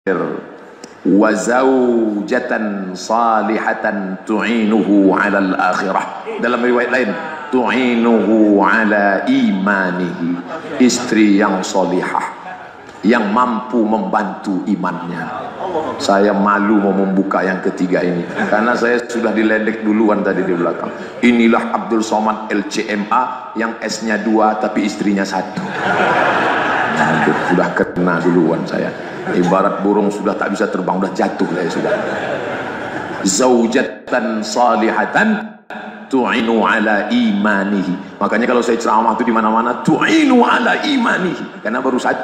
wa zaujatan salihatan tu'inuhu 'alal akhirah. Dalam riwayat lain, tu'inuhu 'ala imanihi, istri yang solihah yang mampu membantu imannya. Saya malu mau membuka yang ketiga ini karena saya sudah diledek duluan tadi di belakang. Inilah Abdul Somad LCMA yang S-nya 2 tapi istrinya 1. Aduh, sudah kena duluan saya. Ibarat burung sudah tak bisa terbang, sudah jatuh saya sudah. Zaujatan salihatan tu'inu ala imanihi. Makanya kalau saya ceramah itu di mana-mana, tu'inu ala imanihi, karena baru 1.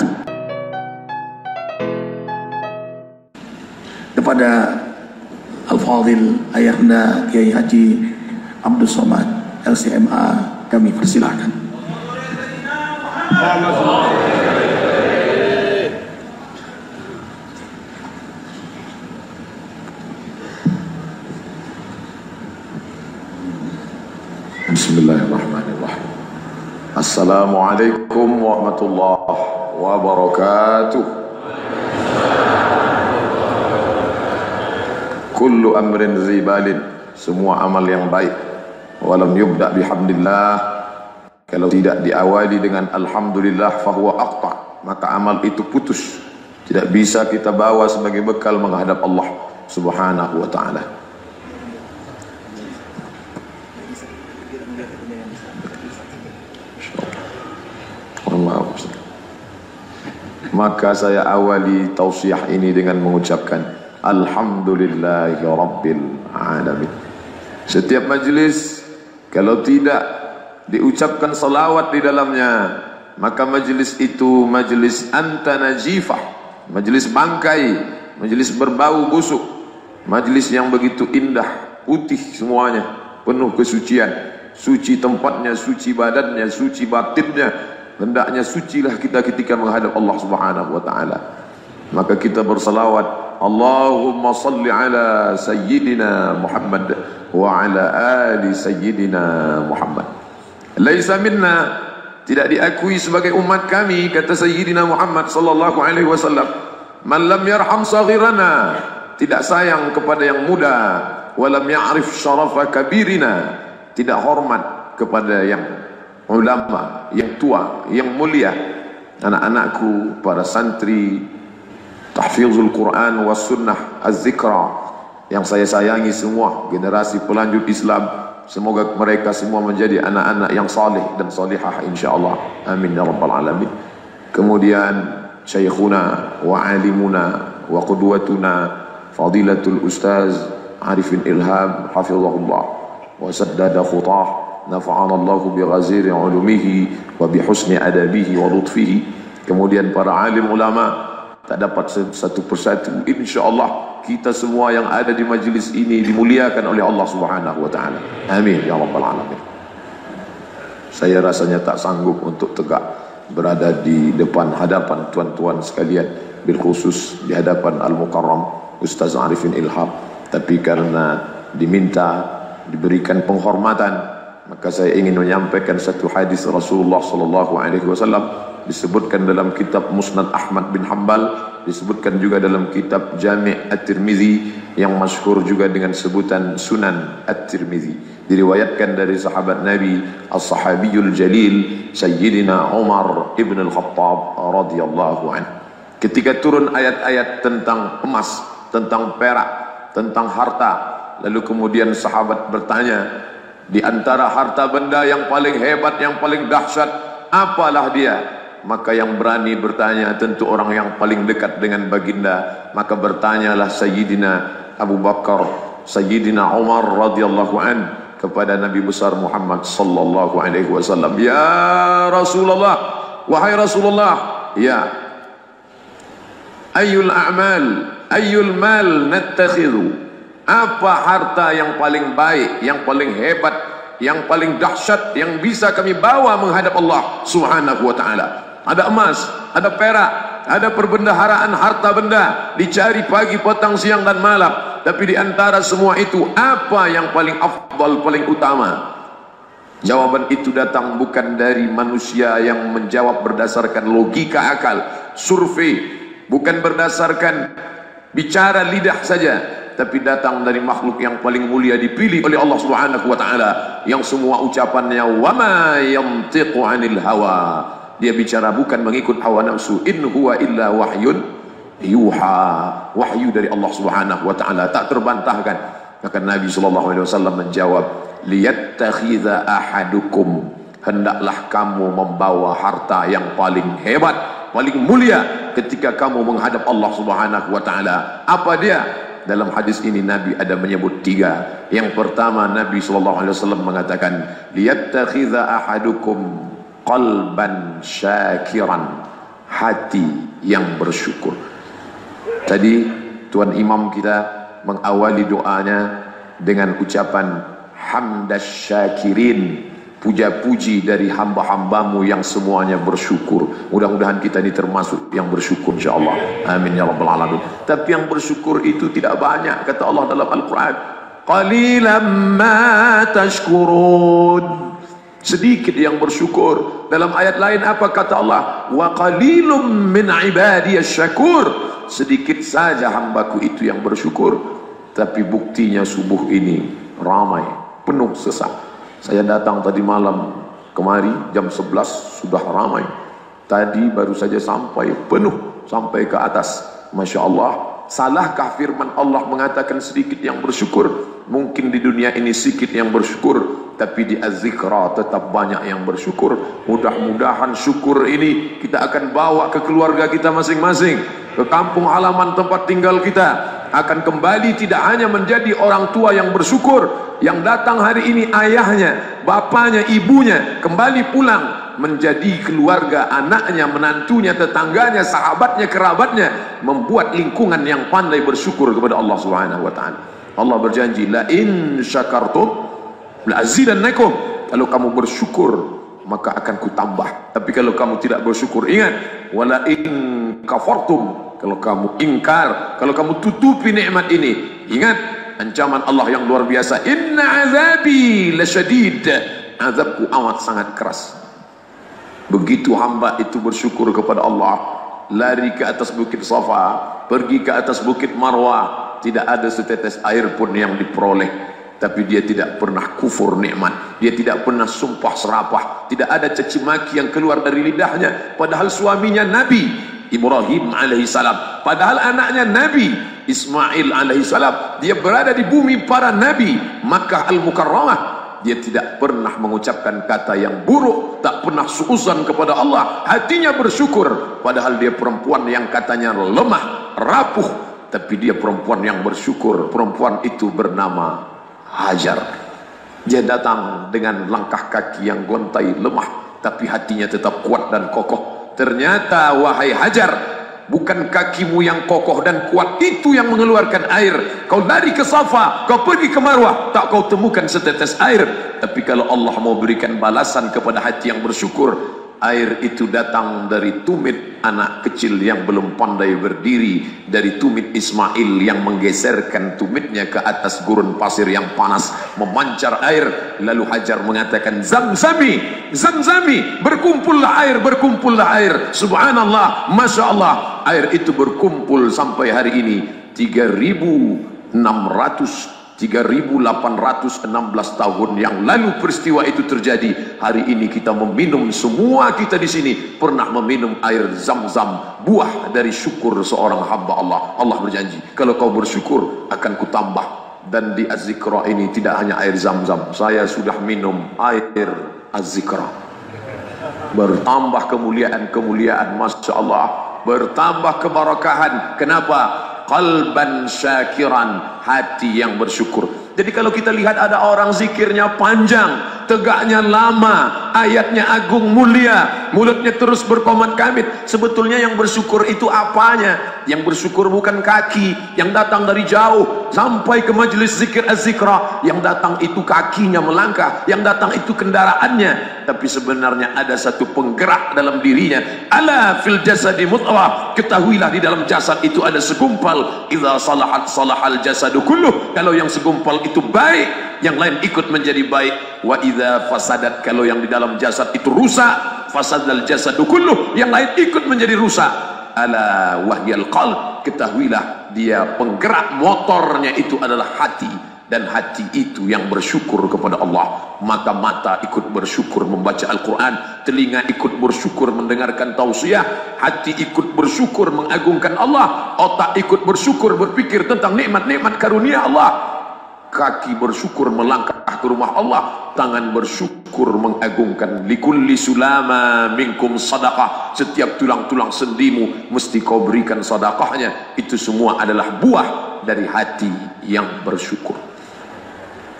Kepada Al-Fadhil Ayahanda Kiai Haji Abdul Somad LCMA kami persilahkan. Bismillahirrahmanirrahim. Assalamualaikum warahmatullahi wabarakatuh. Kullu amrin zibalin, semua amal yang baik, walam yubda bihamdillah, kalau tidak diawali dengan alhamdulillah fahuwa aqta, maka amal itu putus, tidak bisa kita bawa sebagai bekal menghadap Allah subhanahu wa ta'ala. Maka saya awali tausiah ini dengan mengucapkan alhamdulillahi rabbil alamin. Setiap majlis kalau tidak diucapkan salawat di dalamnya, maka majlis itu majlis antanajifah, majlis bangkai, majlis berbau busuk, majlis yang begitu indah, putih semuanya, penuh kesucian, suci tempatnya, suci badannya, suci batinnya. Hendaknya sucilah kita ketika menghadap Allah subhanahu wa ta'ala. Maka kita bersalawat, Allahumma salli ala Sayyidina Muhammad wa ala ali Sayyidina Muhammad. Laisa minna, tidak diakui sebagai umat kami, kata Sayyidina Muhammad sallallahu alaihi wasallam, man lam yarham saghirana, tidak sayang kepada yang muda, wa lam ya'rif syarafa kabirina, tidak hormat kepada yang ulama, yang tua, yang mulia. Anak-anakku, para santri tahfizul Quran was sunnah az-zikra yang saya sayangi semua, generasi pelanjut Islam, semoga mereka semua menjadi anak-anak yang saleh dan salihah insyaallah, amin ya rabbal alamin. Kemudian syekhuna wa alimuna wa qudwatuna fadilatul ustaz Arifin Ilham hafizahullah wa saddada khutah, nafa'ana Allahu bi ghaziri ulumihi wa bi husni adabihi wa lutfihi. Kemudian para alim ulama, tak dapat satu persatu, insyaallah kita semua yang ada di majlis ini dimuliakan oleh Allah subhanahu wa ta'ala, amin ya rabbal alamin. Saya rasanya tak sanggup untuk tegak berada di depan hadapan tuan-tuan sekalian, bil khusus di hadapan Al-Mukarram Ustaz Arifin Ilham, tapi karena diminta, diberikan penghormatan, maka saya ingin menyampaikan satu hadis Rasulullah sallallahu alaihi wasallam, disebutkan dalam kitab Musnad Ahmad bin Hanbal, disebutkan juga dalam kitab Jami' At-Tirmizi yang masyhur juga dengan sebutan Sunan At-Tirmizi. Diriwayatkan dari sahabat Nabi As-Sahabiyul Jalil Sayyidina Umar ibn Al-Khattab radhiyallahu anhu. Ketika turun ayat-ayat tentang emas, tentang perak, tentang harta, lalu kemudian sahabat bertanya, di antara harta benda yang paling hebat, yang paling dahsyat, apalah dia? Maka yang berani bertanya tentu orang yang paling dekat dengan baginda. Maka bertanyalah Sayyidina Abu Bakar, Sayyidina Umar radhiyallahu an kepada Nabi besar Muhammad sallallahu alaihi wasallam, ya Rasulullah, wahai Rasulullah, ya ayyul a'mal, ayyul mal nattakhidhu, apa harta yang paling baik, yang paling hebat, yang paling dahsyat yang bisa kami bawa menghadap Allah subhanahu wa ta'ala? Ada emas, ada perak, ada perbendaharaan harta benda, dicari pagi, petang, siang dan malam. Tapi di antara semua itu, apa yang paling afdal, paling utama? Jawaban itu datang bukan dari manusia yang menjawab berdasarkan logika akal, survei, bukan berdasarkan bicara lidah saja, tapi datang dari makhluk yang paling mulia, dipilih oleh Allah Subhanahu wa taala, yang semua ucapannya wa ma yantiqu 'anil hawa. Dia bicara bukan mengikut hawa nafsu. In huwa illa wahyun yuha. Wahyu dari Allah Subhanahu wa taala, tak terbantahkan. Maka Nabi sallallahu alaihi wasallam menjawab, liyattakhidha ahadukum, hendaklah kamu membawa harta yang paling hebat, paling mulia ketika kamu menghadap Allah Subhanahu wa taala. Apa dia? Dalam hadis ini Nabi ada menyebut 3. Yang pertama, Nabi sallallahu alaihi wasallam mengatakan, liyattakhidha ahadukum qalban syakiran, hati yang bersyukur. Tadi Tuan Imam kita mengawali doanya dengan ucapan hamdas syakirin, puja-puji dari hamba-hambamu yang semuanya bersyukur. Mudah-mudahan kita ini termasuk yang bersyukur, insyaAllah. Amin ya rabbal alamin. Tapi yang bersyukur itu tidak banyak, kata Allah dalam Al-Quran, qalilan ma tashkurun, sedikit yang bersyukur. Dalam ayat lain apa kata Allah? Wa qalilum min ibadiyas syakur, sedikit saja hambaku itu yang bersyukur. Tapi buktinya subuh ini ramai, penuh sesak. Saya datang tadi malam kemari jam 11 sudah ramai. Tadi baru saja sampai, penuh sampai ke atas. Masya Allah. Salahkah firman Allah mengatakan sedikit yang bersyukur? Mungkin di dunia ini sedikit yang bersyukur, tapi di Az-Zikra tetap banyak yang bersyukur. Mudah-mudahan syukur ini kita akan bawa ke keluarga kita masing-masing, ke kampung halaman tempat tinggal kita. Akan kembali tidak hanya menjadi orang tua yang bersyukur, yang datang hari ini ayahnya, bapaknya, ibunya kembali pulang menjadi keluarga, anaknya, menantunya, tetangganya, sahabatnya, kerabatnya, membuat lingkungan yang pandai bersyukur kepada Allah Subhanahu wa taala. Allah berjanji, la in syakartum la azidannakum, kalau kamu bersyukur maka akan kutambah. Tapi kalau kamu tidak bersyukur, ingat, wala in kafartum, kalau kamu ingkar, kalau kamu tutupi nikmat ini, ingat ancaman Allah yang luar biasa. Inna azabi lasyadid, azabku amat sangat keras. Begitu hamba itu bersyukur kepada Allah, lari ke atas bukit Safa, pergi ke atas bukit Marwah, tidak ada setetes air pun yang diperoleh. Tapi dia tidak pernah kufur nikmat, dia tidak pernah sumpah serapah, tidak ada caci maki yang keluar dari lidahnya. Padahal suaminya Nabi Ibrahim alaihissalam, padahal anaknya Nabi Ismail alaihissalam, dia berada di bumi para Nabi Makkah Al-Mukarramah, dia tidak pernah mengucapkan kata yang buruk, tak pernah suuzan kepada Allah, hatinya bersyukur. Padahal dia perempuan yang katanya lemah, rapuh, tapi dia perempuan yang bersyukur. Perempuan itu bernama Hajar. Dia datang dengan langkah kaki yang gontai, lemah, tapi hatinya tetap kuat dan kokoh. Ternyata wahai Hajar, bukan kakimu yang kokoh dan kuat itu yang mengeluarkan air. Kau lari ke Safa, kau pergi ke Marwah, tak kau temukan setetes air. Tapi kalau Allah mau berikan balasan kepada hati yang bersyukur, air itu datang dari tumit anak kecil yang belum pandai berdiri, dari tumit Ismail yang menggeserkan tumitnya ke atas gurun pasir yang panas, memancar air. Lalu Hajar mengatakan, Zamzami, Zamzami, berkumpullah air, berkumpullah air. Subhanallah, Masya Allah, air itu berkumpul sampai hari ini 3.816 tahun yang lalu peristiwa itu terjadi. Hari ini kita meminum, semua kita di sini pernah meminum air Zam-Zam, buah dari syukur seorang hamba Allah. Allah berjanji, kalau kau bersyukur akan kutambah. Dan di Az-Zikra ini tidak hanya air Zam-Zam, saya sudah minum air Az-Zikra, bertambah kemuliaan-kemuliaan, Masya Allah, bertambah keberkahan. Kenapa? Qalban syakiran, hati yang bersyukur. Jadi kalau kita lihat ada orang zikirnya panjang, tegaknya lama, ayatnya agung mulia, mulutnya terus berkomat kamit, sebetulnya yang bersyukur itu apanya? Yang bersyukur bukan kaki yang datang dari jauh sampai ke majelis zikir Az-Zikra, yang datang itu kakinya melangkah, yang datang itu kendaraannya. Tapi sebenarnya ada satu penggerak dalam dirinya. Ala fil jasadi mudghah, ketahuilah di dalam jasad itu ada segumpal. Idza salahat salahal jasadu kulluh, kalau yang segumpal itu baik, yang lain ikut menjadi baik. Wa idza fasadat, kalau yang di dalam jasad itu rusak, fasadal jasadu kulluh, yang lain ikut menjadi rusak. ala wahyal qalb, ketahuilah dia penggerak motornya itu adalah hati, dan hati itu yang bersyukur kepada Allah. Maka mata ikut bersyukur membaca Al-Quran, telinga ikut bersyukur mendengarkan tausiah, hati ikut bersyukur mengagungkan Allah, otak ikut bersyukur berpikir tentang nikmat-nikmat karunia Allah, kaki bersyukur melangkah ke rumah Allah, tangan bersyukur mengagungkan. Likulli sulama minkum sadaqah, setiap tulang-tulang sendimu mesti kau berikan sedekahnya. Itu semua adalah buah dari hati yang bersyukur.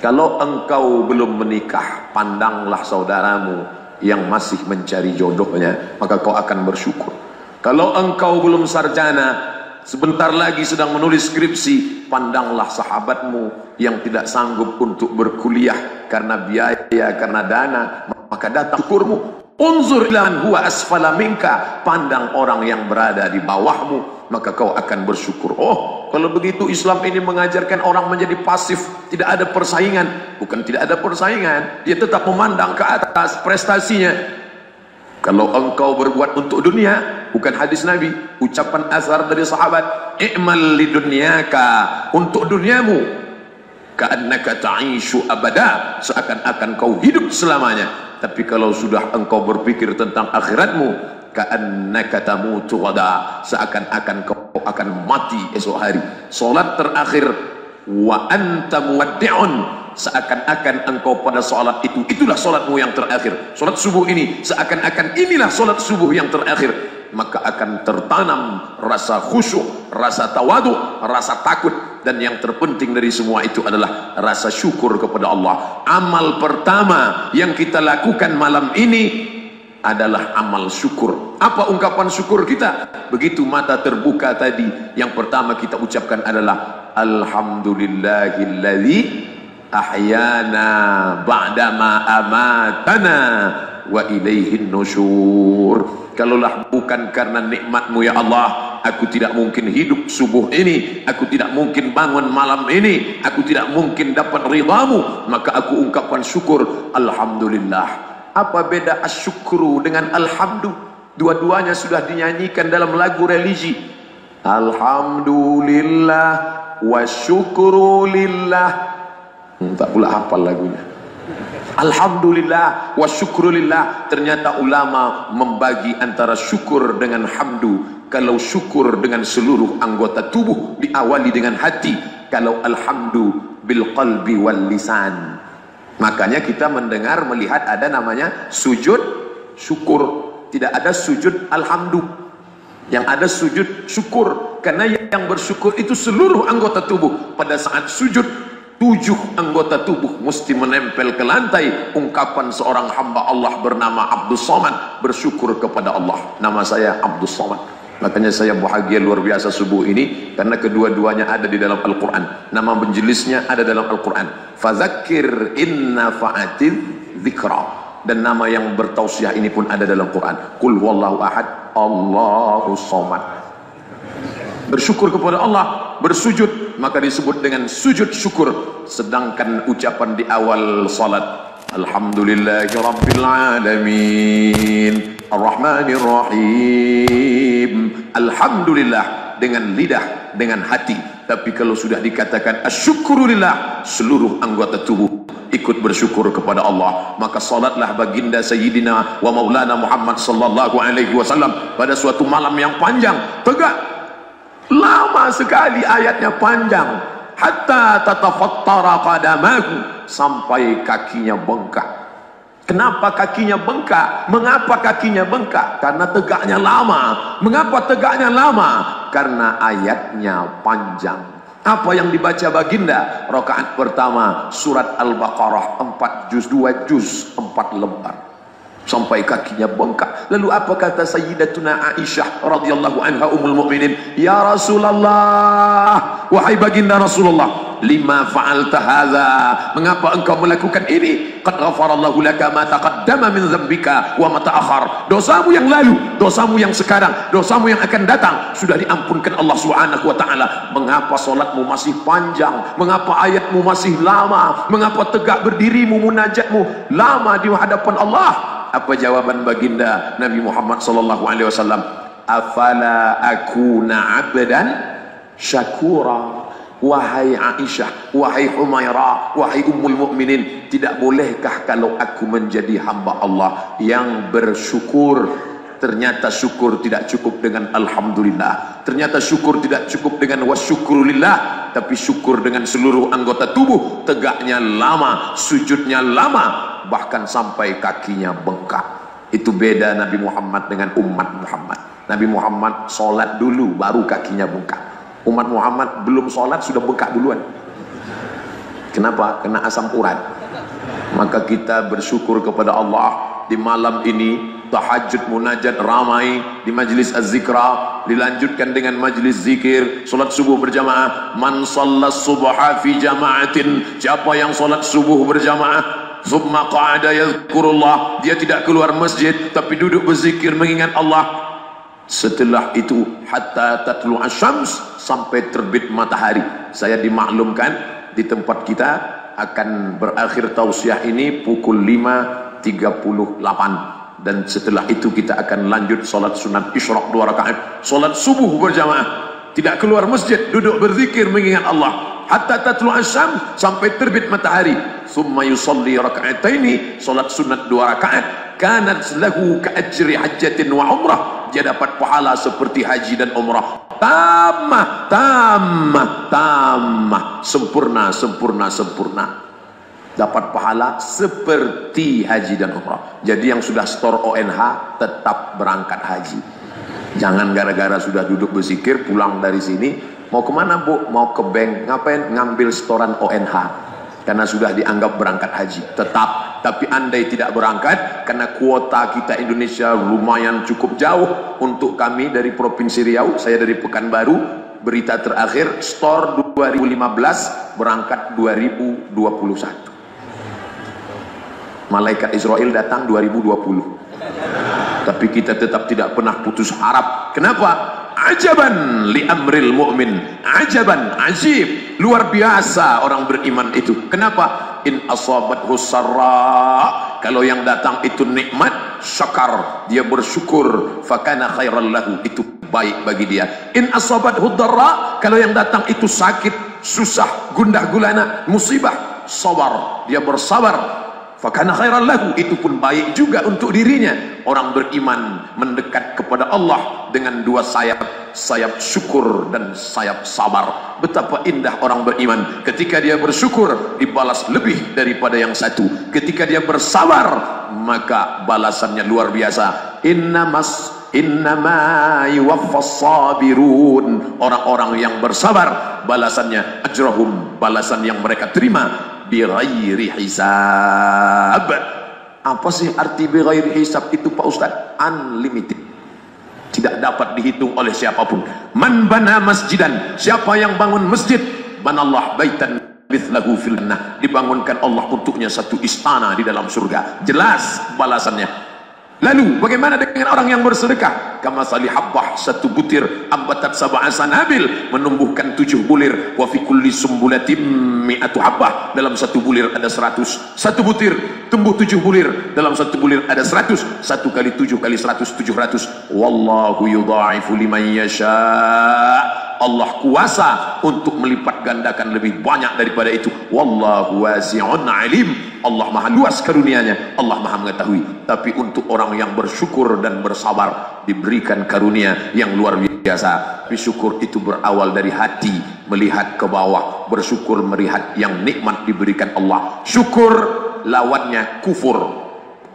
Kalau engkau belum menikah, pandanglah saudaramu yang masih mencari jodohnya, maka kau akan bersyukur. Kalau engkau belum sarjana, sebentar lagi sedang menulis skripsi, pandanglah sahabatmu yang tidak sanggup untuk berkuliah karena biaya, karena dana, maka datang syukurmu. Unzur ila man huwa asfala minka, pandang orang yang berada di bawahmu, maka kau akan bersyukur. Oh, kalau begitu Islam ini mengajarkan orang menjadi pasif, tidak ada persaingan. Bukan tidak ada persaingan, dia tetap memandang ke atas prestasinya. Kalau engkau berbuat untuk dunia, bukan hadis Nabi, ucapan azhar dari sahabat, i'mal lidunyaka, untuk duniamu, ka'annaka ta'ishu abada, seakan-akan kau hidup selamanya. Tapi kalau sudah engkau berpikir tentang akhiratmu, ka'annaka tamutu ghadan, seakan-akan kau akan mati esok hari. Salat terakhir, wa anta muwaddi'un, seakan-akan engkau pada salat itu, itulah salatmu yang terakhir. Salat subuh ini seakan-akan inilah salat subuh yang terakhir. Maka akan tertanam rasa khusyuk, rasa tawadu, rasa takut, dan yang terpenting dari semua itu adalah rasa syukur kepada Allah. Amal pertama yang kita lakukan malam ini adalah amal syukur. Apa ungkapan syukur kita? Begitu mata terbuka tadi, yang pertama kita ucapkan adalah alhamdulillahilladzi ahyana ba'dama amatana wa ilaihin nusyur. Kalaulah bukan karena nikmatmu ya Allah, aku tidak mungkin hidup subuh ini, aku tidak mungkin bangun malam ini, aku tidak mungkin dapat ridhamu. Maka aku ungkapkan syukur, alhamdulillah. Apa beda asyukru dengan alhamdu? Dua-duanya sudah dinyanyikan dalam lagu religi. Alhamdulillah wa syukru lillah. Tak pula hafal lagunya. Alhamdulillah wa syukrulillah. Ternyata ulama membagi antara syukur dengan hamdu. Kalau syukur dengan seluruh anggota tubuh, diawali dengan hati. Kalau alhamdu bil qalbi wal lisan. Makanya kita mendengar, melihat ada namanya sujud syukur. Tidak ada sujud alhamdu. Yang ada sujud syukur. Karena yang bersyukur itu seluruh anggota tubuh. Pada saat sujud, 7 anggota tubuh mesti menempel ke lantai. Ungkapan seorang hamba Allah bernama Abdus Somad, bersyukur kepada Allah. Nama saya Abdus Somad. Makanya saya bahagia luar biasa subuh ini, karena kedua-duanya ada di dalam Al-Quran. Nama menjelisnya ada dalam Al-Quran. Fadzakir inna fa'atil dzikra. Dan nama yang bertausiah ini pun ada dalam Quran. Qul huwallahu ahad, Allahus somad. Bersyukur kepada Allah, bersujud, maka disebut dengan sujud syukur. Sedangkan ucapan di awal salat, alhamdulillahi rabbil alamin arrahmanir rahim, alhamdulillah dengan lidah, dengan hati. Tapi kalau sudah dikatakan asyukurulillah, seluruh anggota tubuh ikut bersyukur kepada Allah. Maka salatlah baginda Sayyidina wa Maulana Muhammad sallallahu alaihi wasallam pada suatu malam yang panjang, tegak, lama sekali ayatnya, panjang, hatta tatafattara qadamahu, sampai kakinya bengkak. Kenapa kakinya bengkak? Mengapa kakinya bengkak? Karena tegaknya lama. Mengapa tegaknya lama? Karena ayatnya panjang. Apa yang dibaca baginda? Rakaat pertama surat Al-Baqarah 4 juz, 2 juz, 4 lembar. Sampai kakinya bengkak. Lalu apa kata Sayyidatuna Aisyah radhiyallahu anha ummul mukminin? Ya Rasulullah, wahai baginda Rasulullah, lima fa'alta hadza, mengapa engkau melakukan ini? Qad ghafarallahu laka ma taqaddama min dzambika wa ma ta'akhkhar. Dosamu yang lalu, dosamu yang sekarang, dosamu yang akan datang sudah diampunkan Allah Subhanahu wa taala. Mengapa salatmu masih panjang? Mengapa ayatmu masih lama? Mengapa tegak berdirimu, munajatmu lama di hadapan Allah? Apa jawaban baginda Nabi Muhammad sallallahu alaihi wasallam? afala akuna abdan syakura. Wahai Aisyah, wahai Humairah, wahai Ummul Mukminin, tidak bolehkah kalau aku menjadi hamba Allah yang bersyukur? Ternyata syukur tidak cukup dengan alhamdulillah, ternyata syukur tidak cukup dengan wasyukurulillah, tapi syukur dengan seluruh anggota tubuh. Tegaknya lama, sujudnya lama, bahkan sampai kakinya bengkak. Itu beda Nabi Muhammad dengan umat Muhammad. Nabi Muhammad sholat dulu baru kakinya bengkak. Umat Muhammad belum sholat sudah bengkak duluan. Kenapa? Kena asam urat. Maka kita bersyukur kepada Allah di malam ini. Tahajud munajat ramai di majlis az-zikra, dilanjutkan dengan majlis zikir, solat subuh berjamaah. Man shallas subha fi jama'atin, siapa yang solat subuh berjamaah, summa qa'ada yadhkurullah, dia tidak keluar masjid tapi duduk berzikir mengingat Allah. Setelah itu hatta tatlu asyams, sampai terbit matahari. Saya dimaklumkan di tempat kita akan berakhir tausiah ini pukul 5.38, dan setelah itu kita akan lanjut salat sunat isyraq 2 rakaat, salat subuh berjamaah, tidak keluar masjid, duduk berzikir mengingat Allah hatta tatlu asyams, sampai terbit matahari. Summa yusalli raka'ataini, salat sunat 2 rakaat, kanat lahu ka ajri hajjatin wa umrah, dia dapat pahala seperti haji dan umrah. Tamah, tamah, tamah, sempurna, sempurna, sempurna. Dapat pahala seperti haji dan umrah. Jadi yang sudah store ONH tetap berangkat haji. Jangan gara-gara sudah duduk berzikir pulang dari sini, mau kemana Bu? Mau ke bank. Ngapain? Ngambil storan ONH. Karena sudah dianggap berangkat haji. Tetap. Tapi andai tidak berangkat, karena kuota kita Indonesia lumayan cukup jauh. Untuk kami dari Provinsi Riau, saya dari Pekanbaru, berita terakhir store 2015, berangkat 2021. Malaikat Israel datang 2020. Tapi kita tetap tidak pernah putus harap. Kenapa? Ajaban li amril mu'min, ajaban, ajib, luar biasa orang beriman itu. Kenapa? In asabathu sarra, kalau yang datang itu nikmat, syakar, dia bersyukur, fakana khairan lahu, itu baik bagi dia. In asabathu darra, kalau yang datang itu sakit, susah, gundah gulana, musibah, sabar, dia bersabar, fakana khairan lahu, itu pun baik juga untuk dirinya. Orang beriman mendekat kepada Allah dengan 2 sayap, sayap syukur dan sayap sabar. Betapa indah orang beriman, ketika dia bersyukur dibalas lebih daripada yang satu, ketika dia bersabar maka balasannya luar biasa. Innama yuwaffas sabirun, orang-orang yang bersabar balasannya ajrahum, balasan yang mereka terima bighairi hisab. Apa sih arti bighairi hisab itu Pak Ustaz? Unlimited, tidak dapat dihitung oleh siapapun. Man bana masjidan, siapa yang bangun masjid, banallah baitan mithlahu fil jannah, dibangunkan Allah untuknya satu istana di dalam surga. Jelas balasannya. Lalu bagaimana dengan orang yang bersedekah? Kama sali habbah, satu butir ambatat sab'a sanabil, menumbuhkan 7 bulir. Wa fi kulli sumbulatin mi'atu habbah, dalam satu bulir ada 100. Satu butir tumbuh 7 bulir, dalam satu bulir ada 100. 1 kali 7 kali 100, 700. Wallahu yudha'ifu liman yasha'. Allah kuasa untuk melipat gandakan lebih banyak daripada itu. Wallahu wasi'un alim. Allah maha luas karunia-Nya, Allah maha mengetahui. Tapi untuk orang yang bersyukur dan bersabar diberikan karunia yang luar biasa. Bersyukur itu berawal dari hati, melihat ke bawah. Bersyukur melihat yang nikmat diberikan Allah. Syukur lawannya kufur.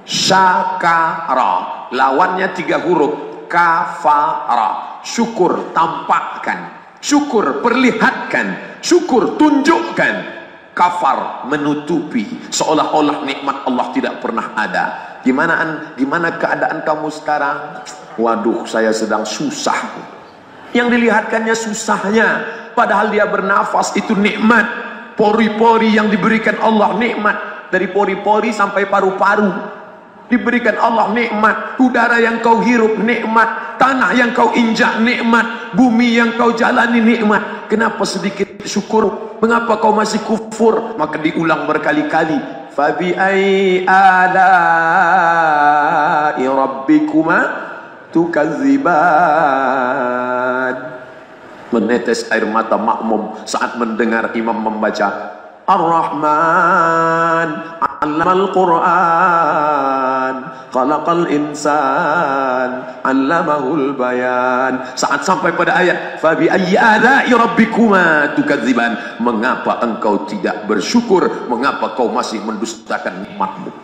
Syakara lawannya 3 huruf, kafara. Syukur tampakkan, syukur perlihatkan, syukur tunjukkan. Kafar menutupi, seolah-olah nikmat Allah tidak pernah ada. Gimana keadaan kamu sekarang? Waduh, saya sedang susah. Yang dilihatkannya susahnya, padahal dia bernafas itu nikmat. Pori-pori yang diberikan Allah nikmat, dari pori-pori sampai paru-paru diberikan Allah nikmat. Udara yang kau hirup nikmat, tanah yang kau injak nikmat, bumi yang kau jalani nikmat. Kenapa sedikit syukur? Mengapa kau masih kufur? Maka diulang berkali-kali. Fabi ai ala'i rabbikuma tukadziban. Menetes air mata makmum saat mendengar imam membaca Ar-Rahman 'allamal Qur'an, khalaqal insan, 'allamahul bayan. Saat sampai pada ayat fa bi ayyi ala'i rabbikuma tukadziban, mengapa engkau tidak bersyukur, mengapa kau masih mendustakan nikmatmu?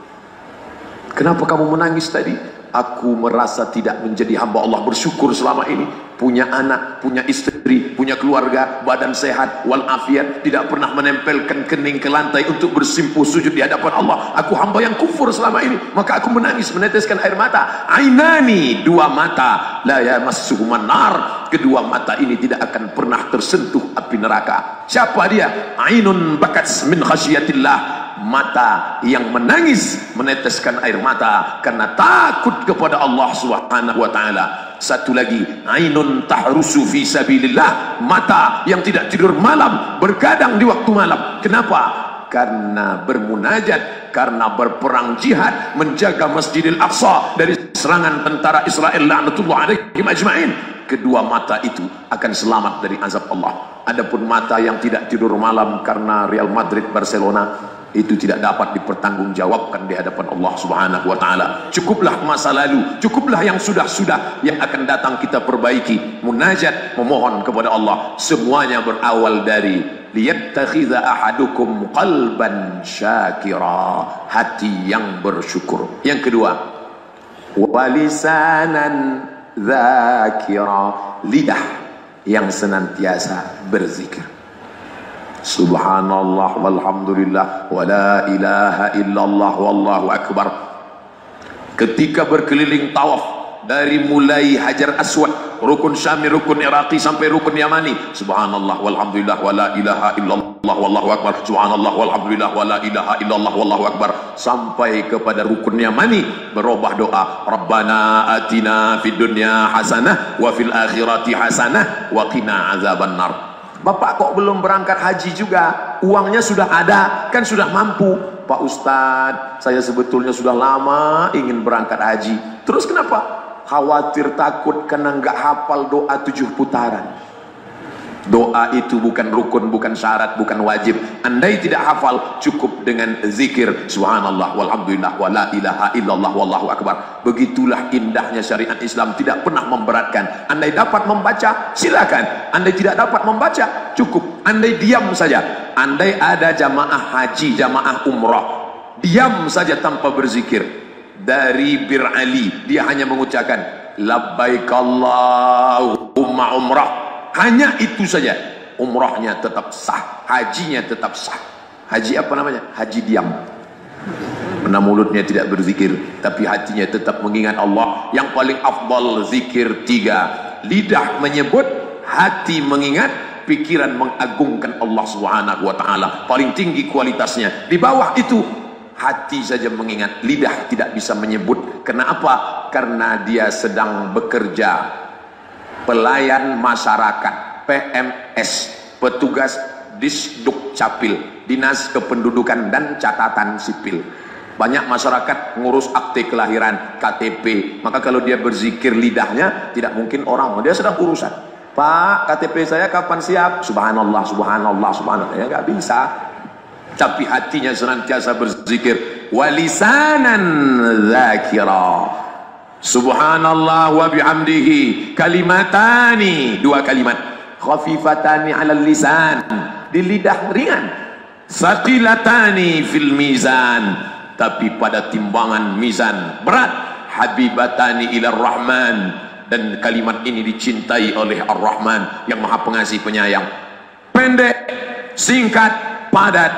Kenapa kamu menangis tadi? Aku merasa tidak menjadi hamba Allah bersyukur selama ini. Punya anak, punya istri, punya keluarga, badan sehat, walafiat, tidak pernah menempelkan kening ke lantai untuk bersimpuh sujud di hadapan Allah. Aku hamba yang kufur selama ini, maka aku menangis, meneteskan air mata. Ainani, dua mata, la yamassuhuman nar, kedua mata ini tidak akan pernah tersentuh api neraka. Siapa dia? Ainun bakat min khasyiatillah, mata yang menangis, meneteskan air mata karena takut kepada Allah Subhanahu wa taala. Satu lagi, ainun tahrusu fi sabilillah, mata yang tidak tidur malam, bergadang di waktu malam. Kenapa? Karena bermunajat, karena berperang jihad, menjaga Masjidil Aqsa dari serangan tentara Israel laknatullah alaihim ajma'in. Kedua mata itu akan selamat dari azab Allah. Adapun mata yang tidak tidur malam karena Real Madrid Barcelona, itu tidak dapat dipertanggungjawabkan di hadapan Allah Subhanahu wa taala. Cukuplah masa lalu, cukuplah yang sudah-sudah, yang akan datang kita perbaiki. Munajat, memohon kepada Allah, semuanya berawal dari liyattakhidha ahadukum qalban syakira, hati yang bersyukur. Yang kedua, walisanan dzakira, lidah yang senantiasa berzikir. Subhanallah walhamdulillah wa la ilaha illallah wallahu akbar. Ketika berkeliling tawaf, dari mulai Hajar Aswad, rukun Syami, rukun Iraqi sampai rukun Yamani, subhanallah walhamdulillah wa la ilaha illallah wallahu akbar, subhanallah walhamdulillah wa la ilaha illallah wallahu akbar, sampai kepada rukun Yamani berubah doa, Rabbana atina fid dunya hasanah wa fil akhirati hasanah wa qina azaban nar. Bapak kok belum berangkat haji juga? Uangnya sudah ada, kan sudah mampu. Pak Ustadz, saya sebetulnya sudah lama ingin berangkat haji. Terus kenapa? Khawatir takut karena nggak hafal doa 7 putaran. Doa itu bukan rukun, bukan syarat, bukan wajib. Andai tidak hafal, cukup dengan zikir subhanallah walhamdulillah wa la ilaha illallah wallahu akbar. Begitulah indahnya syariat Islam, tidak pernah memberatkan. Andai dapat membaca, silakan. Andai tidak dapat membaca, cukup. Andai diam saja. Andai ada jamaah haji, jamaah umrah, diam saja tanpa berzikir. Dari Bir Ali, dia hanya mengucapkan labbaik Allahumma umrah. Hanya itu saja, umrahnya tetap sah, hajinya tetap sah. Haji apa namanya? Haji diam. Karena mulutnya tidak berzikir, tapi hatinya tetap mengingat Allah. Yang paling afdal zikir 3. Lidah menyebut, hati mengingat, pikiran mengagungkan Allah Subhanahu wa taala. Paling tinggi kualitasnya. Di bawah itu, hati saja mengingat, lidah tidak bisa menyebut. Kenapa? Karena dia sedang bekerja pelayan masyarakat, PMS, petugas Disduk Capil, Dinas Kependudukan dan Catatan Sipil. Banyak masyarakat ngurus akte kelahiran, KTP. Maka kalau dia berzikir lidahnya, tidak mungkin orang, dia sedang urusan. Pak, KTP saya kapan siap? Subhanallah, subhanallah, subhanallah. Ya nggak bisa. Tapi hatinya senantiasa berzikir. Walisanan dzakira. Subhanallah wa bihamdihi kalimatani, 2 kalimat, khafifatani 'alal lisan, di lidah ringan, saqilatani fil mizan, tapi pada timbangan mizan berat, habibatani ilar rahman, dan kalimat ini dicintai oleh Ar-Rahman yang Maha Pengasih Penyayang. Pendek, singkat, padat,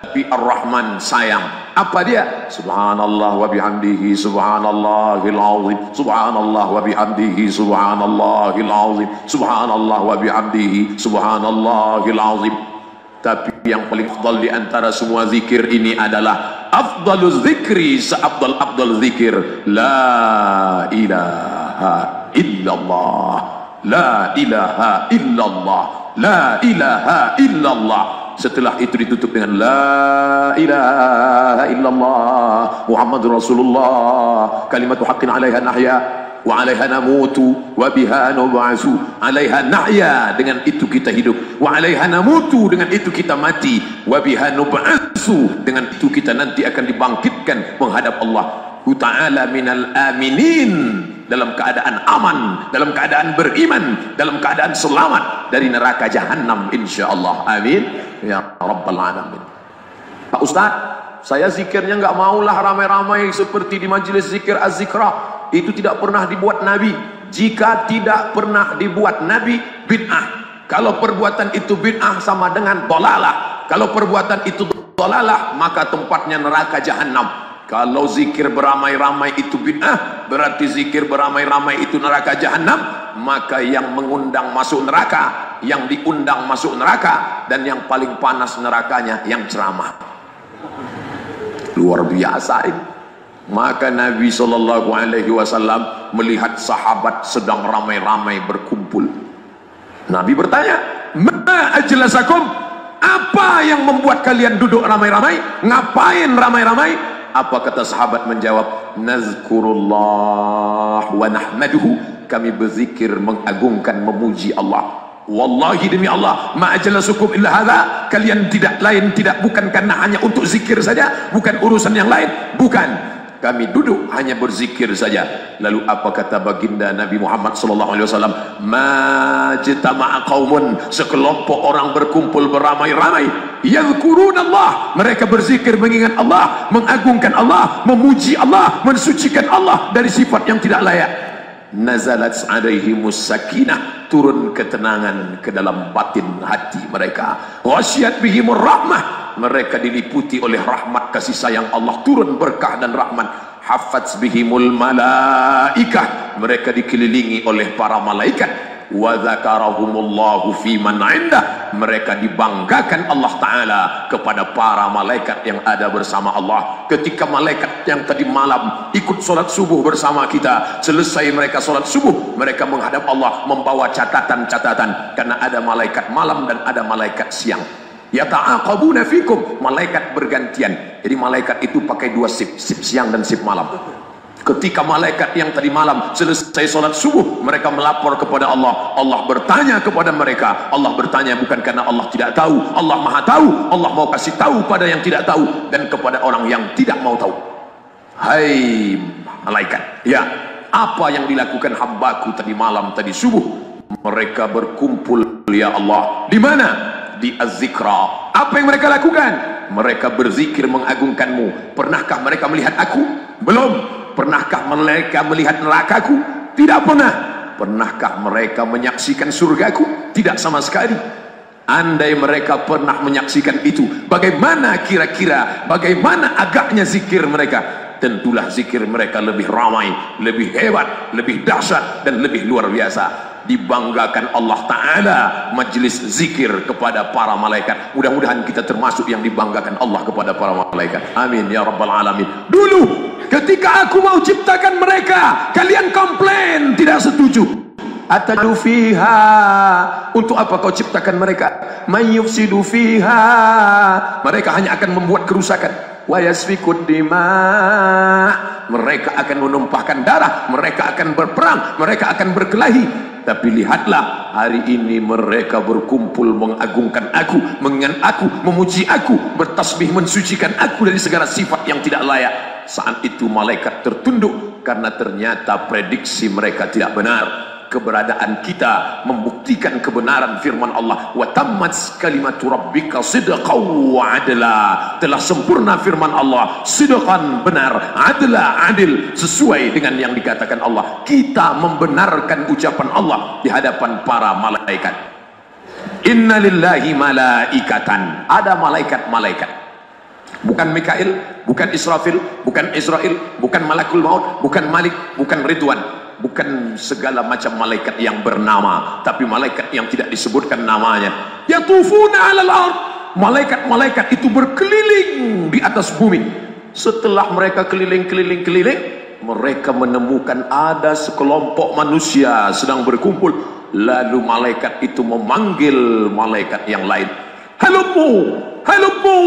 tapi Ar-Rahman sayang. Apa dia? Subhanallah wa bihamdihi subhanallahil azim, subhanallah wa bihamdihi subhanallahil azim, subhanallah wa bihamdihi subhanallahil azim. Tapi yang paling afdal di antara semua zikir ini adalah afdaluz zikri, seafdal zikir la ilaha illallah, la ilaha illallah, la ilaha illallah. Setelah itu ditutup dengan la ilaha illallah Muhammadur Rasulullah kalimatu haqqin 'alaiha nahya wa 'alaiha namutu wa biha nub'atsu, 'alaiha nahya, dengan itu kita hidup, wa 'alaiha namutu, dengan itu kita mati, wa biha nub'atsu, dengan itu kita nanti akan dibangkitkan menghadap Allah Ta'ala minal aminin, dalam keadaan aman, dalam keadaan beriman, dalam keadaan selamat dari neraka jahanam insyaallah. Amin ya rabbal alamin. Pak Ustaz, saya zikirnya enggak maulah ramai-ramai seperti di majelis zikir az-zikra. Itu tidak pernah dibuat Nabi. Jika tidak pernah dibuat Nabi, bid'ah. Kalau perbuatan itu bid'ah sama dengan dolalah. Kalau perbuatan itu dolalah, maka tempatnya neraka jahanam. Kalau zikir beramai-ramai itu bid'ah, berarti zikir beramai-ramai itu neraka jahanam, maka yang mengundang masuk neraka, yang diundang masuk neraka, dan yang paling panas nerakanya yang ceramah. Luar biasa ini. Maka Nabi SAW melihat sahabat sedang ramai-ramai berkumpul. Nabi bertanya, "Ma ajlasakum?" Apa yang membuat kalian duduk ramai-ramai? Ngapain ramai-ramai? Apa kata sahabat menjawab, "Nazkurullah wa nahmaduhu." Kami berzikir, mengagungkan, memuji Allah. Wallahi demi Allah, ma'ajalasukum illa hadha. Kalian bukan karena hanya untuk zikir saja, bukan urusan yang lain, bukan. Kami duduk hanya berzikir saja. Lalu apa kata baginda Nabi Muhammad SAW? Majtama'a qaumun, sekelompok orang berkumpul beramai-ramai, yadhkurunallah, mereka berzikir mengingat Allah, mengagungkan Allah, memuji Allah, mensucikan Allah dari sifat yang tidak layak. Nazalat alaihimus sakinah, turun ketenangan ke dalam batin hati mereka. Wasyat bihimur rahmah, mereka diliputi oleh rahmat kasih sayang Allah, turun berkah dan rahmat. Hafats bihimul malaikah, mereka dikelilingi oleh para malaikat. Wa dzakarahumullahu fi man 'indah, mereka dibanggakan Allah Ta'ala kepada para malaikat yang ada bersama Allah. Ketika malaikat yang tadi malam ikut solat subuh bersama kita, selesai mereka solat subuh, mereka menghadap Allah membawa catatan-catatan, karena ada malaikat malam dan ada malaikat siang. Yata'aqabuna fikum, malaikat bergantian. Jadi malaikat itu pakai dua sip siang dan sip malam. Ketika malaikat yang tadi malam selesai solat subuh, mereka melapor kepada Allah. Allah bertanya kepada mereka. Allah bertanya bukan karena Allah tidak tahu. Allah maha tahu. Allah mau kasih tahu pada yang tidak tahu dan kepada orang yang tidak mau tahu. Hai malaikat, ya, apa yang dilakukan hambaku tadi malam, tadi subuh? Mereka berkumpul, ya Allah. Di mana? Di az-zikra. Apa yang mereka lakukan? Mereka berzikir mengagungkanmu. Pernahkah mereka melihat aku? Belum. Pernahkah mereka melihat nerakaku? Tidak pernah. Pernahkah mereka menyaksikan surgaku? Tidak sama sekali. Andai mereka pernah menyaksikan itu, bagaimana kira-kira, bagaimana agaknya zikir mereka? Tentulah zikir mereka lebih ramai, lebih hebat, lebih dahsyat, dan lebih luar biasa. Dibanggakan Allah Ta'ala majlis zikir kepada para malaikat. Mudah-mudahan kita termasuk yang dibanggakan Allah kepada para malaikat. Amin ya rabbal alamin. Dulu ketika aku mau ciptakan mereka, kalian komplain, tidak setuju. Atadu fiha, untuk apa kau ciptakan mereka? Mayyufsidu fiha, mereka hanya akan membuat kerusakan. Wa yasfikud dima, mereka akan menumpahkan darah, mereka akan berperang, mereka akan berkelahi. Tapi lihatlah, hari ini mereka berkumpul mengagungkan aku, mengingat aku, memuji aku, bertasbih mensucikan aku dari segala sifat yang tidak layak. Saat itu malaikat tertunduk karena ternyata prediksi mereka tidak benar. Keberadaan kita membuktikan kebenaran firman Allah, wa tammat kalimatu rabbika sidqan wa adla, telah sempurna firman Allah, sidqan benar, adla adil, sesuai dengan yang dikatakan Allah. Kita membenarkan ucapan Allah di hadapan para malaikat. Inna lillahi malaikatan, ada malaikat-malaikat, bukan Mikail, bukan Israfil, bukan Israel, bukan Malakul Maut, bukan Malik, bukan Ridwan, bukan segala macam malaikat yang bernama, tapi malaikat yang tidak disebutkan namanya. Yatufuna 'alal ard, malaikat-malaikat itu berkeliling di atas bumi. Setelah mereka keliling, mereka menemukan ada sekelompok manusia sedang berkumpul. Lalu malaikat itu memanggil malaikat yang lain. Halumu, halumu,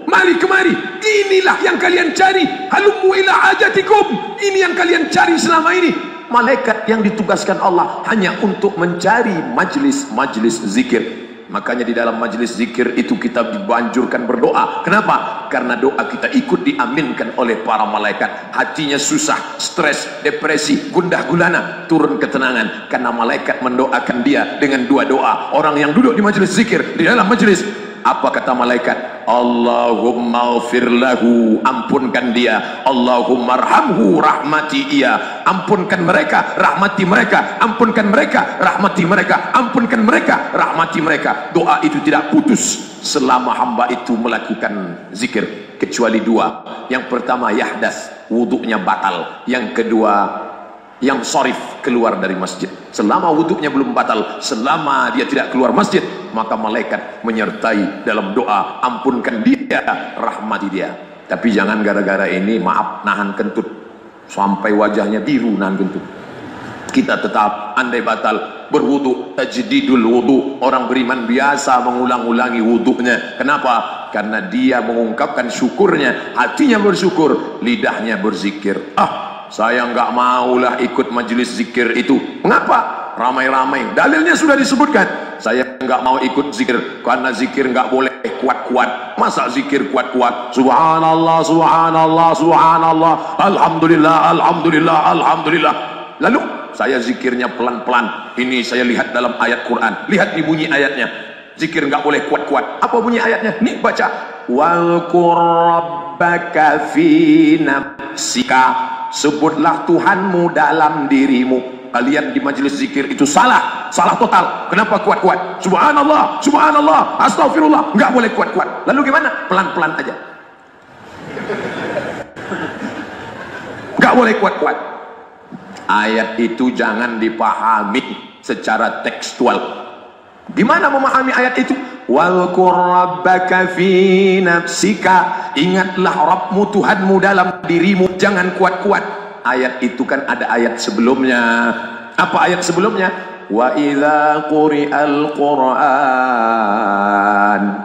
mari kemari, inilah yang kalian cari. Halumu ila ajatikum, ini yang kalian cari selama ini. malaikat yang ditugaskan Allah hanya untuk mencari majlis-majlis zikir. Makanya di dalam majlis zikir itu kita dianjurkan berdoa. Kenapa? Karena doa kita ikut diaminkan oleh para malaikat. Hatinya susah, stres, depresi, gundah gulana, turun ketenangan karena malaikat mendoakan dia dengan dua doa. Orang yang duduk di majlis zikir, di dalam majlis, apa kata malaikat? Allahumma ghfir lahu, ampunkan dia. Allahumma arhamhu, rahmati ia. Ampunkan mereka, rahmati mereka. Ampunkan mereka, rahmati mereka. Ampunkan mereka, rahmati mereka. Doa itu tidak putus selama hamba itu melakukan zikir, kecuali dua. Yang pertama yahdas, wuduknya batal. Yang kedua yang sorif, keluar dari masjid. Selama wuduknya belum batal, selama dia tidak keluar masjid, maka malaikat menyertai dalam doa, ampunkan dia, rahmati dia. Tapi jangan gara-gara ini, maaf, nahan kentut sampai wajahnya biru, nahan kentut. Kita tetap andai batal berwudu, tajdidul wudu. Orang beriman biasa mengulang-ulangi wuduknya. Kenapa? Karena dia mengungkapkan syukurnya, hatinya bersyukur, lidahnya berzikir. Saya nggak maulah ikut majelis zikir itu. Mengapa? Ramai-ramai. Dalilnya sudah disebutkan. Saya nggak mau ikut zikir karena zikir nggak boleh kuat-kuat. Masa zikir kuat-kuat? Subhanallah, subhanallah, subhanallah, alhamdulillah, alhamdulillah, alhamdulillah. Lalu saya zikirnya pelan-pelan. Ini saya lihat dalam ayat Quran. Lihat nih bunyi ayatnya. Zikir nggak boleh kuat-kuat. Apa bunyi ayatnya? Nih baca. Walqur rabbaka fi nafsika. Sebutlah Tuhanmu dalam dirimu. Kalian di majelis zikir itu salah total. Kenapa kuat-kuat? Subhanallah, subhanallah, astagfirullah. Nggak boleh kuat-kuat. Lalu gimana? Pelan-pelan aja. Nggak boleh kuat-kuat. Ayat itu jangan dipahami secara tekstual. Gimana memahami ayat itu? Walqur rabbaka fi nafsika. Ingatlah Rabbmu, Tuhanmu dalam dirimu. Jangan kuat-kuat. Ayat itu kan ada ayat sebelumnya. Apa ayat sebelumnya? Wa idza quri'al Qur'an.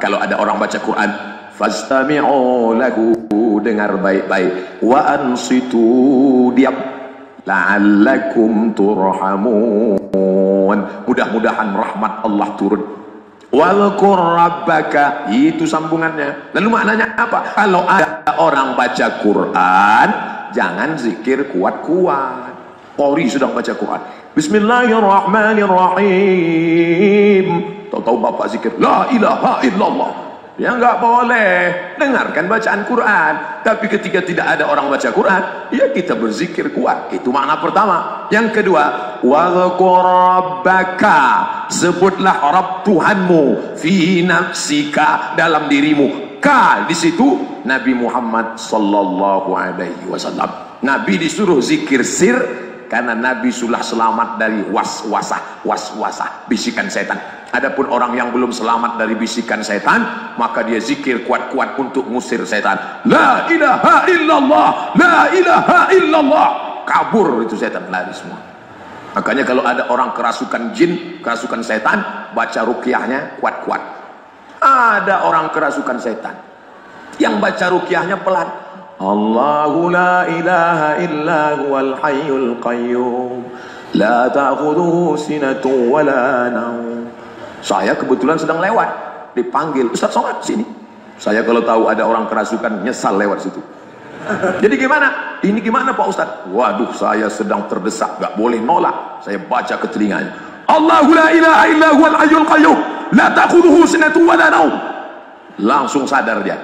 Kalau ada orang baca Quran, fastami'u lahu, dengar baik-baik. Wa ansitu, diam. La'allakum turhamun. Mudah-mudahan rahmat Allah turun. Walqur rabbaka, itu sambungannya. Lalu maknanya apa? Kalau ada orang baca Quran, jangan zikir kuat-kuat. Qori sedang baca Quran, Bismillahirrahmanirrahim, tahu-tahu bapak zikir la ilaha illallah. Ya nggak boleh. Dengarkan bacaan Quran. Tapi ketika tidak ada orang baca Quran, ya kita berzikir kuat. Itu makna pertama. Yang kedua, walqur rabbaka, sebutlah Rabb Tuhanmu fi nafsika, dalam dirimu. Ka di situ Nabi Muhammad sallallahu alaihi wasallam. Nabi disuruh zikir sir karena Nabi sudah selamat dari waswasah, bisikan setan. Adapun orang yang belum selamat dari bisikan setan, maka dia zikir kuat-kuat untuk ngusir setan. La ilaha illallah, la ilaha illallah. Kabur itu setan, lari semua. Makanya kalau ada orang kerasukan jin, kerasukan setan, baca ruqyahnya kuat-kuat. Ada orang kerasukan setan, yang baca ruqyahnya pelan. Allahu la ilaha illa huwal hayyul qayyum, la ta'khudhuhu sinatun wa la naum. Saya kebetulan sedang lewat, dipanggil, Ustaz Somad sini. Saya kalau tahu ada orang kerasukan, nyesal lewat situ. Jadi gimana? Ini gimana Pak Ustaz? Waduh, saya sedang terdesak, gak boleh nolak. Saya baca ke telinganya. Allahu la ilaha illa huwal hayyul qayyum, la ta'khudhuhu sinatun wa la naum. Langsung sadar dia.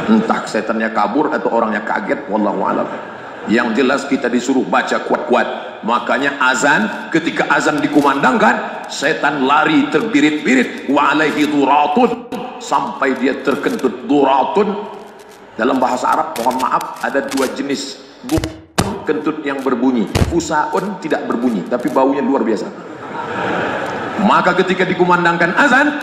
Entah setannya kabur atau orangnya kaget, wallahu a'lam. Yang jelas kita disuruh baca kuat-kuat. Makanya azan, ketika azan dikumandangkan, setan lari terbirit-birit. Wa alaihi duratun, sampai dia terkentut. Duratun dalam bahasa Arab, mohon maaf, ada dua jenis. Kentut yang berbunyi, fusaun tidak berbunyi tapi baunya luar biasa. Maka ketika dikumandangkan azan,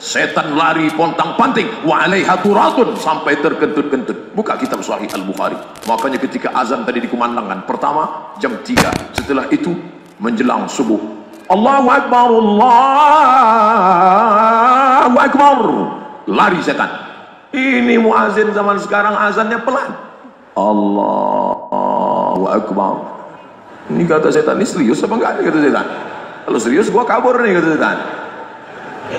setan lari pontang-panting. Wa alaiha duratun, sampai terkentut-kentut. Buka kitab Sahih Al-Bukhari. Makanya ketika azan tadi dikumandangkan, pertama jam 3, setelah itu menjelang subuh, Allahu Akbar, Allahu Akbar, lari setan. Ini muazin zaman sekarang azannya pelan. Allahu Akbar, Ini kata setan, ini serius apa enggak? Kata setan. Kalau serius gua kabur nih, kata setan.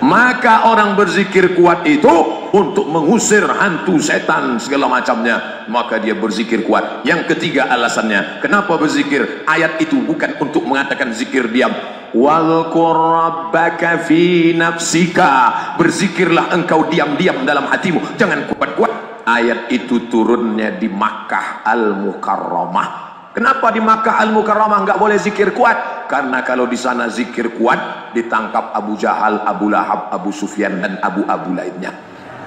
Maka orang berzikir kuat itu untuk mengusir hantu setan segala macamnya, maka dia berzikir kuat. Yang ketiga alasannya kenapa berzikir, ayat itu bukan untuk mengatakan zikir diam. Wadhkur rabbaka fi nafsika, berzikirlah engkau diam-diam dalam hatimu, jangan kuat-kuat. Ayat itu turunnya di Makkah Al-Mukarramah. Kenapa di Makkah Al-Mukarramah nggak boleh zikir kuat? Karena kalau di sana zikir kuat ditangkap Abu Jahal, Abu Lahab, Abu Sufyan dan Abu lainnya.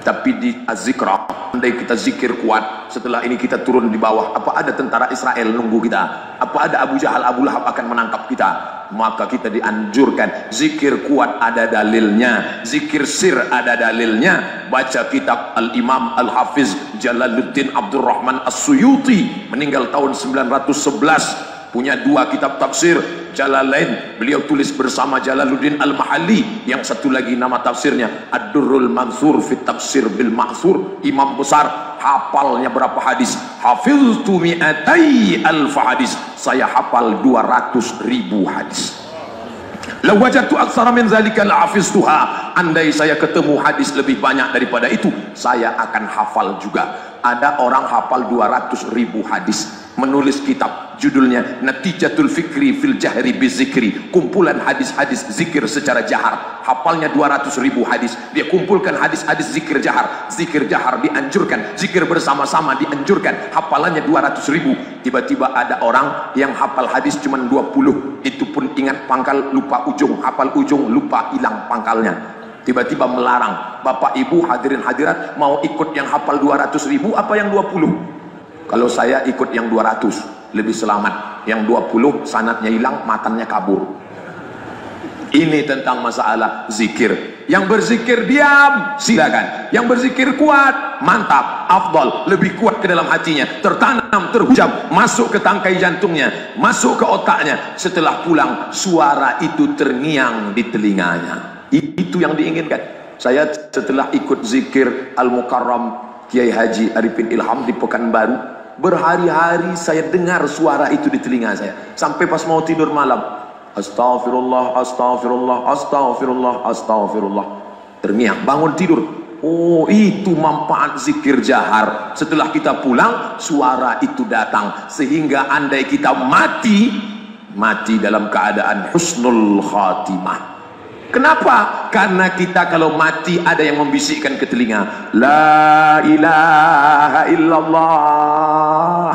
Tapi di Az-Zikra, andai kita zikir kuat, setelah ini kita turun di bawah, apa ada tentara Israel nunggu kita? Apa ada Abu Jahal, Abu Lahab akan menangkap kita? Maka kita dianjurkan zikir kuat, ada dalilnya. Zikir sir ada dalilnya. Baca kitab Al-Imam Al-Hafiz Jalaluddin Abdurrahman As-Suyuti, meninggal tahun 911, punya 2 kitab tafsir Jalalain, beliau tulis bersama Jalaluddin Al-Mahalli. Yang satu lagi nama tafsirnya Ad-Durrul Mansur fi Tafsir bil Ma'thur. Imam besar, hafalnya berapa hadis? Hafiztu mi'atai alf hadis, saya hafal 200.000 hadis. La wajadtu aktsara min zalika la hafiztuha, andai saya ketemu hadis lebih banyak daripada itu, saya akan hafal juga. Ada orang hafal 200.000 hadis, menulis kitab judulnya Natijatul Fikri fil Jahri Bizikri, kumpulan hadis-hadis zikir secara jahar. Hafalnya 200.000 hadis, dia kumpulkan hadis-hadis zikir jahar. Zikir jahar dianjurkan, zikir bersama-sama dianjurkan, hafalannya 200.000. Tiba-tiba ada orang yang hafal hadis cuma 20, itu pun ingat pangkal lupa ujung, hafal ujung lupa hilang pangkalnya. Tiba-tiba melarang, Bapak Ibu hadirin hadirat, mau ikut yang hafal 200.000 apa yang 20? Kalau saya ikut yang 200, lebih selamat. Yang 20 sanadnya hilang, matannya kabur. Ini tentang masalah zikir. Yang berzikir diam, silakan. Yang berzikir kuat, mantap, afdal, lebih kuat ke dalam hatinya, tertanam, terhujam, masuk ke tangkai jantungnya, masuk ke otaknya. Setelah pulang, suara itu terngiang di telinganya. Itu yang diinginkan. Saya setelah ikut zikir Al-Mukarram Kiai Haji Arifin Ilham di Pekanbaru, berhari-hari saya dengar suara itu di telinga saya. Sampai pas mau tidur malam, Astaghfirullah, Astaghfirullah, Astaghfirullah, Astaghfirullah, terngiang, bangun tidur. Oh, itu manfaat zikir jahar. Setelah kita pulang, suara itu datang, sehingga andai kita mati dalam keadaan husnul khatimah. Kenapa? Karena kita kalau mati ada yang membisikkan ke telinga, La ilaha illallah.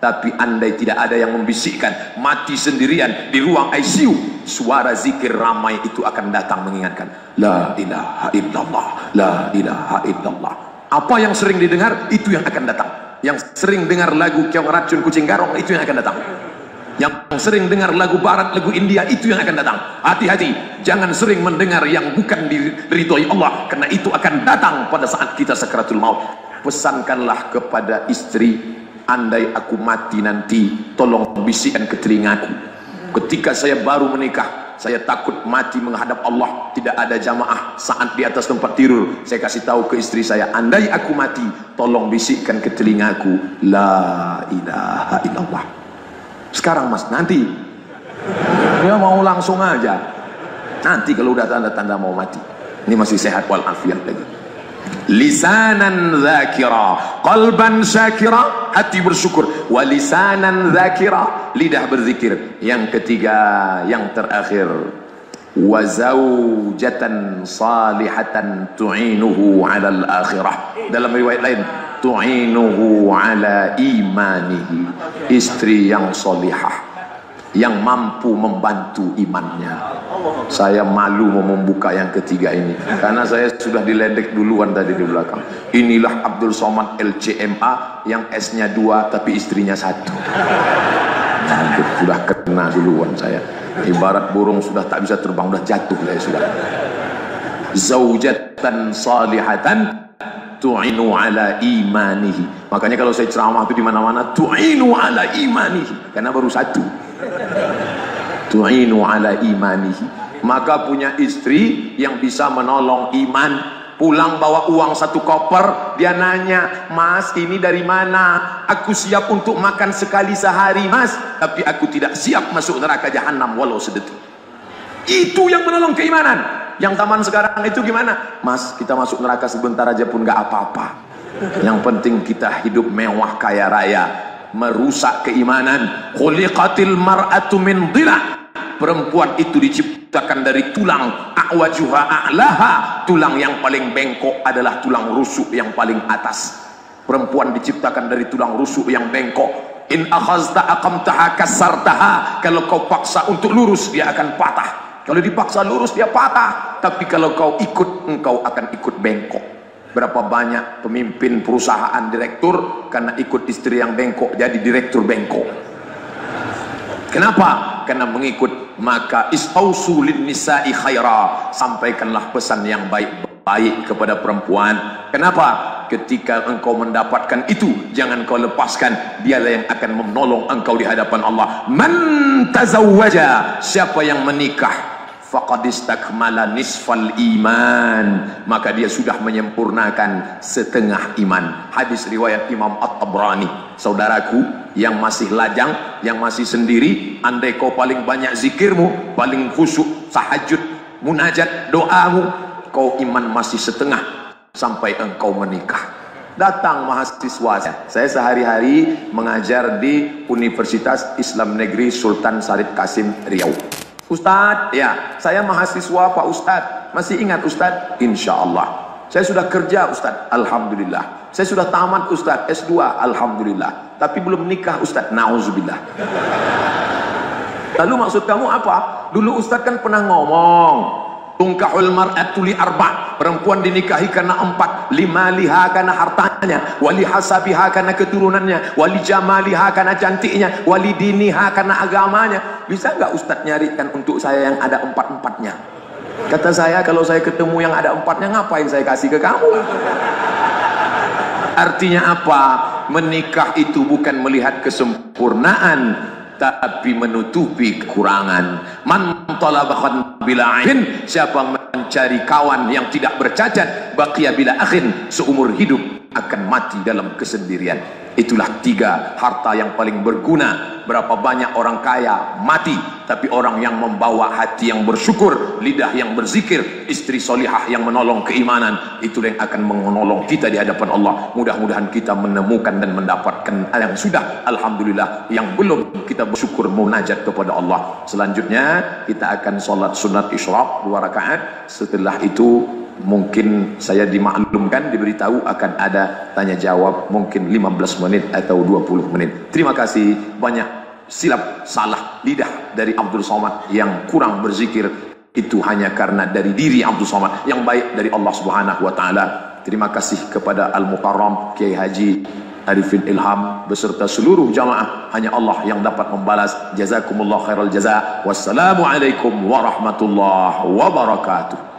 Tapi andai tidak ada yang membisikkan, mati sendirian di ruang ICU, suara zikir ramai itu akan datang mengingatkan, La ilaha illallah, La ilaha illallah. Apa yang sering didengar, itu yang akan datang. Yang sering dengar lagu Keong Racun Kucing Garong, itu yang akan datang. Yang sering dengar lagu barat, lagu India, itu yang akan datang. Hati-hati, jangan sering mendengar yang bukan diridhoi Allah, karena itu akan datang pada saat kita sakaratul maut. Pesankanlah kepada istri, andai aku mati nanti, tolong bisikkan ke telingaku. Ketika saya baru menikah, saya takut mati menghadap Allah, tidak ada jamaah saat di atas tempat tidur. Saya kasih tahu ke istri saya, andai aku mati, tolong bisikkan ke telingaku, La ilaha illallah. Sekarang mas, nanti dia mau langsung aja, nanti kalau udah tanda-tanda mau mati. Ini masih sehat walafiat lagi. Lisanan dzakira, qalban syakira, hati bersyukur. Wa lisanan dzakira, lidah berzikir. Yang ketiga, yang terakhir, wa zaujatan salihatan tu'inuhu 'alal akhirah. Dalam riwayat lain, tu'inuhu 'ala imanihi, istri yang solihah, yang mampu membantu imannya. Saya malu mau membuka yang ketiga ini, karena saya sudah diledek duluan tadi di belakang. Inilah Abdul Somad LCMA yang S-nya 2 tapi istrinya 1. Nah, sudah kena duluan saya. Ibarat burung sudah tak bisa terbang, sudah jatuh saya sudah. Zaujatan salihatan tu'inu ala imanihi. Makanya kalau saya ceramah itu di mana-mana, tu'inu ala imanihi, karena baru 1. Tu'inu ala imanihi. Maka punya istri yang bisa menolong iman, pulang bawa uang 1 koper, dia nanya, "Mas, ini dari mana? Aku siap untuk makan sekali sehari, Mas, tapi aku tidak siap masuk neraka jahanam walau sedetik." Itu yang menolong keimanan. Yang zaman sekarang itu gimana? "Mas, kita masuk neraka sebentar aja pun gak apa-apa. Yang penting kita hidup mewah kaya raya." Merusak keimanan. Khuliqatil mar'atu min dhila'. Perempuan itu diciptakan dari tulang. A'wajuha a'laha. Tulang yang paling bengkok adalah tulang rusuk yang paling atas. Perempuan diciptakan dari tulang rusuk yang bengkok. In akhazta aqamtaha kasartaha. Kalau kau paksa untuk lurus, dia akan patah. Kalau dipaksa lurus, dia patah. Tapi kalau kau ikut, engkau akan ikut bengkok. Berapa banyak pemimpin perusahaan direktur karena ikut istri yang bengkok jadi direktur bengkok. Kenapa? Karena mengikut. Maka istausu lin nisa'i khaira, sampaikanlah pesan yang baik-baik kepada perempuan. Kenapa? Ketika engkau mendapatkan itu, jangan kau lepaskan. Dialah yang akan menolong engkau di hadapan Allah. Man tazawwaja, siapa yang menikah, faqad istakmala nisfal iman, maka dia sudah menyempurnakan setengah iman. Hadis riwayat Imam At-Tabrani. Saudaraku yang masih lajang, yang masih sendiri, andai kau paling banyak zikirmu, paling khusyuk, tahajud, munajat, doamu, kau iman masih setengah sampai engkau menikah. Datang mahasiswa saya sehari-hari mengajar di Universitas Islam Negeri Sultan Syarif Kasim Riau. "Ustadz, ya, saya mahasiswa Pak Ustadz. Masih ingat Ustadz?" "Insya Allah." "Saya sudah kerja Ustadz." "Alhamdulillah." "Saya sudah tamat Ustadz, S2." "Alhamdulillah." "Tapi belum nikah Ustadz." "Nauzubillah." "Lalu maksud kamu apa?" "Dulu Ustadz kan pernah ngomong, tungkahul mar'atu li arba', perempuan dinikahi karena 4, limaliha karena hartanya, wali hasabiha karena keturunannya, wali jamaliha karena cantiknya, wali diniha karena agamanya." "Bisa nggak Ustadz nyarikan untuk saya yang ada 4-4-nya?" Kata saya, "Kalau saya ketemu yang ada 4-nya, ngapain saya kasih ke kamu?" Artinya apa? Menikah itu bukan melihat kesempurnaan, tapi menutupi kekurangan. Man talabakhan bila ain, siapa mencari kawan yang tidak bercacat, baqiya bila akhin, seumur hidup akan mati dalam kesendirian. Itulah 3 harta yang paling berguna. Berapa banyak orang kaya mati, tapi orang yang membawa hati yang bersyukur, lidah yang berzikir, istri solihah yang menolong keimanan, itulah yang akan menolong kita di hadapan Allah. Mudah-mudahan kita menemukan dan mendapatkan yang sudah, alhamdulillah. Yang belum, kita bersyukur munajat kepada Allah. Selanjutnya kita akan sholat sunat isyraq 2 rakaat. Setelah itu mungkin saya dimaklumkan, diberitahu akan ada tanya jawab, mungkin 15 menit atau 20 menit. Terima kasih banyak. Silap salah lidah dari Abdul Somad yang kurang berzikir, itu hanya karena dari diri Abdul Somad. Yang baik dari Allah Subhanahu wa taala. Terima kasih kepada Al-Mukarram Kiai Haji Arifin Ilham beserta seluruh jamaah. Hanya Allah yang dapat membalas. Jazakumullah khairal jaza. Wassalamualaikum warahmatullahi wabarakatuh.